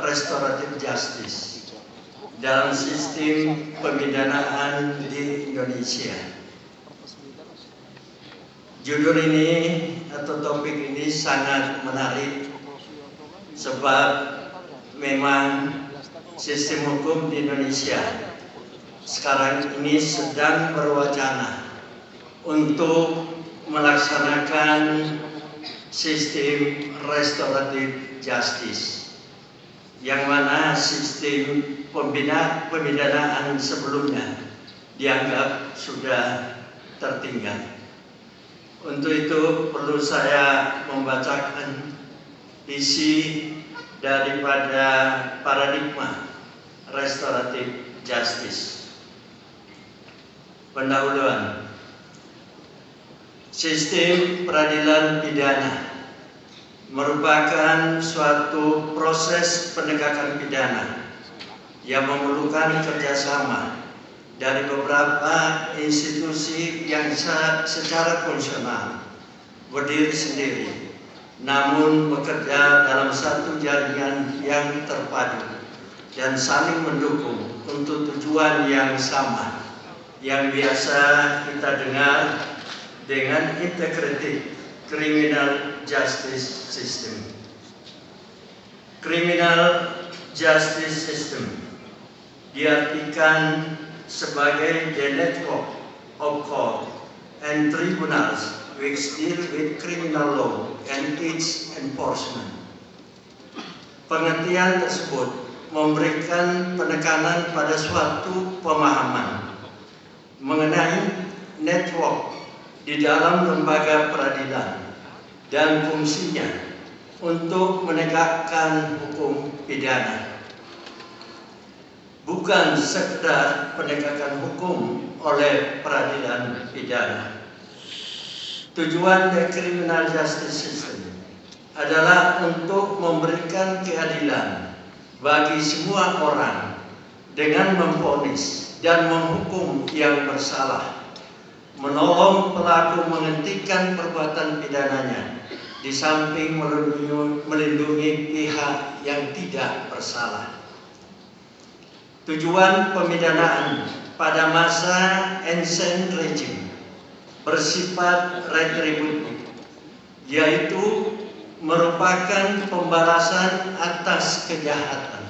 restoratif justice dalam sistem pemidanaan di Indonesia. Judul ini atau topik ini sangat menarik sebab memang sistem hukum di Indonesia sekarang ini sedang berwacana untuk melaksanakan sistem restoratif justice, yang mana sistem pemidanaan sebelumnya dianggap sudah tertinggal. Untuk itu perlu saya membacakan isi daripada paradigma restoratif justice. Pendahuluan. Sistem peradilan pidana merupakan suatu proses penegakan pidana yang memerlukan kerjasama dari beberapa institusi yang secara fungsional berdiri sendiri, namun bekerja dalam satu jaringan yang terpadu dan saling mendukung untuk tujuan yang sama, yang biasa kita dengar dengan integrated criminal justice system. Criminal justice system diartikan sebagai the network of court and tribunals which deal with criminal law and its enforcement. Pengertian tersebut memberikan penekanan pada suatu pemahaman mengenai network di dalam lembaga peradilan dan fungsinya untuk menegakkan hukum pidana. Bukan sekedar penegakan hukum oleh peradilan pidana. Tujuan dari criminal justice system adalah untuk memberikan keadilan bagi semua orang dengan memvonis dan menghukum yang bersalah, menolong pelaku menghentikan perbuatan pidananya, di samping melindungi pihak yang tidak bersalah. Tujuan pemidanaan pada masa ancient regime bersifat retributif, yaitu merupakan pembalasan atas kejahatan.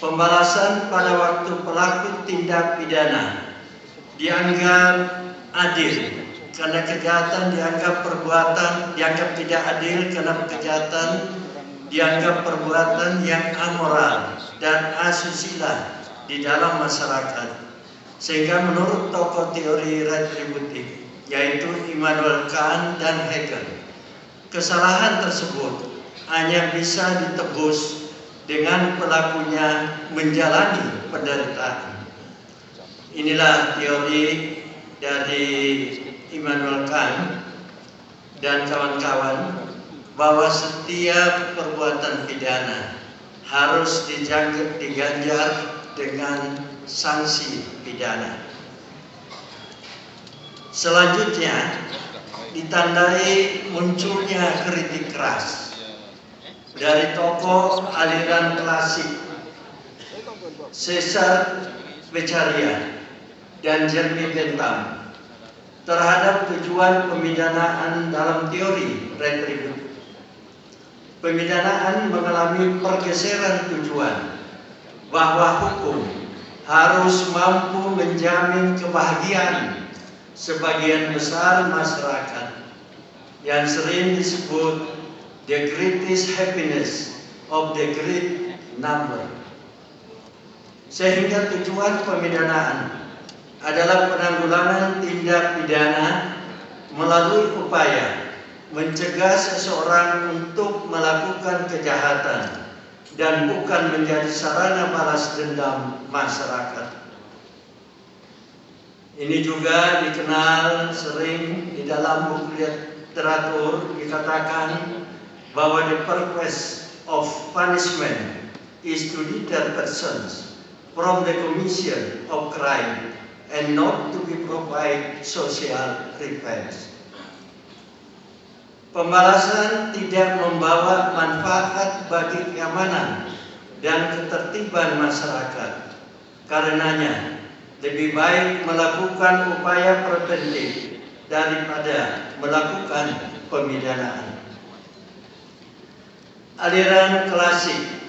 Pembalasan pada waktu pelaku tindak pidana dianggap adil karena kejahatan dianggap tidak adil karena kejahatan dianggap perbuatan yang amoral dan asusila di dalam masyarakat. Sehingga menurut tokoh teori retributif yaitu Immanuel Kant dan Hegel, kesalahan tersebut hanya bisa ditebus dengan pelakunya menjalani penderitaan. Inilah teori dari Immanuel Kant dan kawan-kawan, bahwa setiap perbuatan pidana harus diganjar dengan sanksi pidana. Selanjutnya ditandai munculnya kritik keras dari tokoh aliran klasik Cesare Beccaria dan Jeremy Bentham terhadap tujuan pemidanaan dalam teori retributif. Pemidanaan mengalami pergeseran tujuan bahwa hukum harus mampu menjamin kebahagiaan sebagian besar masyarakat yang sering disebut the greatest happiness of the great number. Sehingga tujuan pemidanaan adalah penanggulangan tindak pidana melalui upaya mencegah seseorang untuk melakukan kejahatan dan bukan menjadi sarana balas dendam masyarakat. Ini juga dikenal sering di dalam buku literatur dikatakan bahwa the purpose of punishment is to deter persons from the commission of crime and not to be provide social revenge. Pembalasan tidak membawa manfaat bagi keamanan dan ketertiban masyarakat. Karenanya, lebih baik melakukan upaya preventif daripada melakukan pemidanaan. Aliran klasik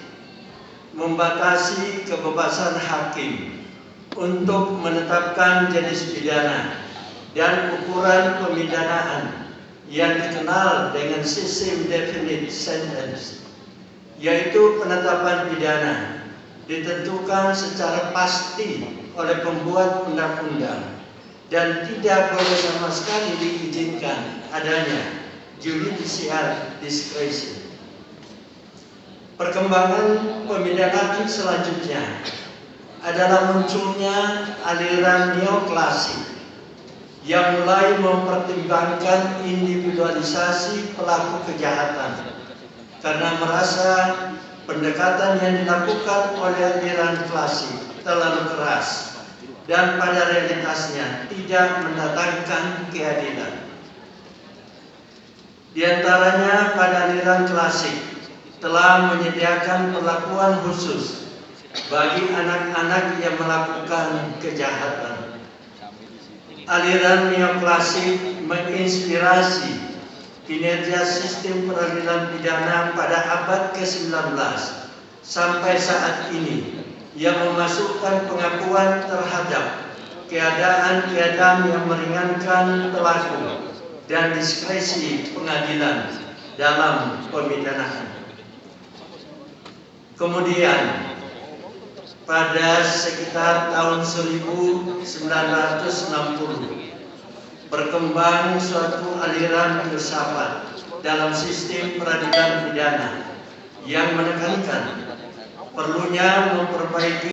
membatasi kebebasan hakim untuk menetapkan jenis pidana dan ukuran pemidanaan yang dikenal dengan sistem definite sentence, yaitu penetapan pidana ditentukan secara pasti oleh pembuat undang-undang dan tidak boleh sama sekali diizinkan adanya judicial discretion. Perkembangan pemidanaan selanjutnya adalah munculnya aliran neoklasik yang mulai mempertimbangkan individualisasi pelaku kejahatan karena merasa pendekatan yang dilakukan oleh aliran klasik terlalu keras dan pada realitasnya tidak mendatangkan keadilan. Di antaranya pada aliran klasik telah menyediakan perlakuan khusus bagi anak-anak yang melakukan kejahatan. Aliran neoklasik menginspirasi kinerja sistem peradilan pidana pada abad ke-19 sampai saat ini yang memasukkan pengakuan terhadap keadaan-keadaan yang meringankan pelaku dan diskresi pengadilan dalam pemidanaan. Kemudian pada sekitar tahun 1960 berkembang suatu aliran filsafat dalam sistem peradilan pidana yang menekankan perlunya memperbaiki